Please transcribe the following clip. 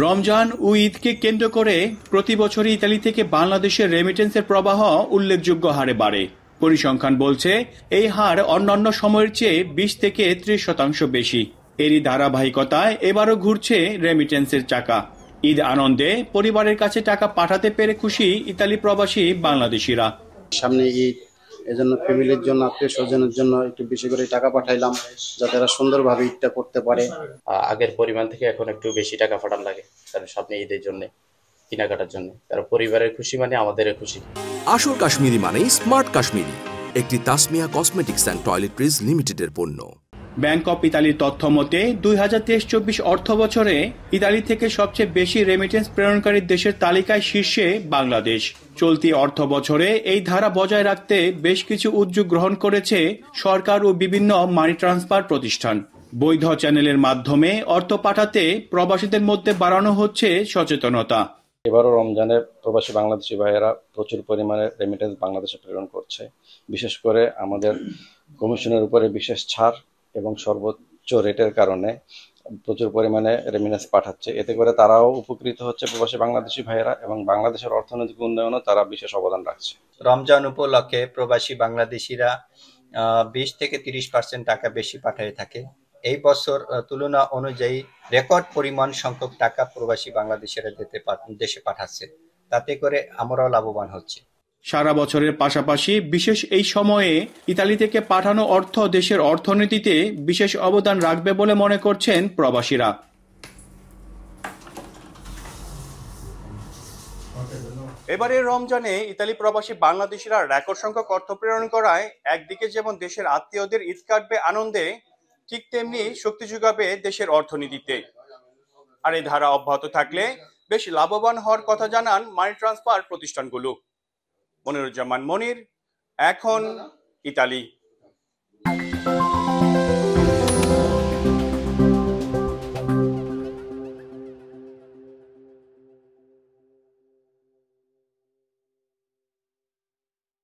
রমজান ও ঈদকে কেন্দ্র করে প্রতি বছরই ইতালি থেকে বাংলাদেশের রেমিটেন্সের প্রবাহ উল্লেখযোগ্য হারে বাড়ে। পরিসংখ্যান বলছে এই হার অন্যান্য সময়ের চেয়ে 20 থেকে 30% বেশি। এরই ধারাবাহিকতায় এবারও ঘুরছে রেমিটেন্সের চাকা। ঈদ আনন্দে পরিবারের কাছে টাকা পাঠাতে পেরে খুশি ইতালি প্রবাসী বাংলাদেশিরা। সামনে ঈদ, এজন্য ফ্যামিলির জন্য, আত্মীয় স্বজনের জন্য একটু বেশি করে টাকা পাঠাইলাম, যাতে এরা সুন্দরভাবে ঈদটা করতে পারে। আগের পরিমাণ থেকে এখন একটু বেশি টাকা পাঠান লাগে, কারণ সামনে ঈদের জন্য কেনাকাটার জন্য। কারণ পরিবারের খুশি মানে আমাদেরও খুশি। আসল কাশ্মীরি মানেই স্মার্ট কাশ্মীরি, একটি তাসমিয়া কসমেটিক্স অ্যান্ড টয়লেট্রিজ লিমিটেডের পণ্য। ব্যাংক অফ ইতালির তথ্য মতে 2023-24 অর্থ বছরে ইতালি থেকে সবচেয়ে বেশি রেমিটেন্স প্রেরণকারী দেশের তালিকায় শীর্ষে বাংলাদেশ। চলতি অর্থ বছরে এই ধারা বজায় রাখতে বেশ কিছু উদ্যোগ গ্রহণ করেছে সরকার ও বিভিন্ন মানি ট্রান্সফার প্রতিষ্ঠান। বৈধ চ্যানেলের মাধ্যমে অর্থ পাঠাতে প্রবাসীদের মধ্যে বাড়ানো হচ্ছে সচেতনতা। এবারও রমজানে প্রবাসী বাংলাদেশি ভাইয়েরা প্রচুর পরিমাণে রেমিটেন্স বাংলাদেশে প্রেরণ করছে। বিশেষ করে আমাদের কমিশনের উপরে বিশেষ ছাড় এবং সর্বোচ্চ রেটের কারণে প্রচুর পরিমাণে রেমিটেন্স পাঠাচ্ছে। এতে করে তারাও উপকৃত হচ্ছে, প্রবাসী বাংলাদেশি ভাইয়েরা, এবং বাংলাদেশের অর্থনৈতিক উন্নয়নে তারা বিশেষ অবদান রাখছে। রমজান উপলক্ষে প্রবাসী বাংলাদেশিরা 20 থেকে 30% টাকা বেশি পাঠিয়ে থাকে। এই বছর তুলনা অনুযায়ী রেকর্ড পরিমাণ সংখ্যক টাকা প্রবাসী বাংলাদেশিরা দেশে পাঠাচ্ছে, তাতে করে আমরাও লাভবান হচ্ছি। সারা বছরের পাশাপাশি বিশেষ এই সময়ে ইতালি থেকে পাঠানো অর্থ দেশের অর্থনীতিতে বিশেষ অবদান রাখবে বলে মনে করছেন প্রবাসীরা। এবারের রমজানে ইতালি প্রবাসী বাংলাদেশিরা রেকর্ড সংখ্যক অর্থ প্রেরণ করায় একদিকে যেমন দেশের আত্মীয়দের ঈদ কাটবে আনন্দে, ঠিক তেমনি শক্তি যোগাবে দেশের অর্থনীতিতে। আর এই ধারা অব্যাহত থাকলে বেশ লাভবান হওয়ার কথা জানান মানি ট্রান্সফার প্রতিষ্ঠানগুলো। মনিরুজ্জামান মনির, এখন ইতালি।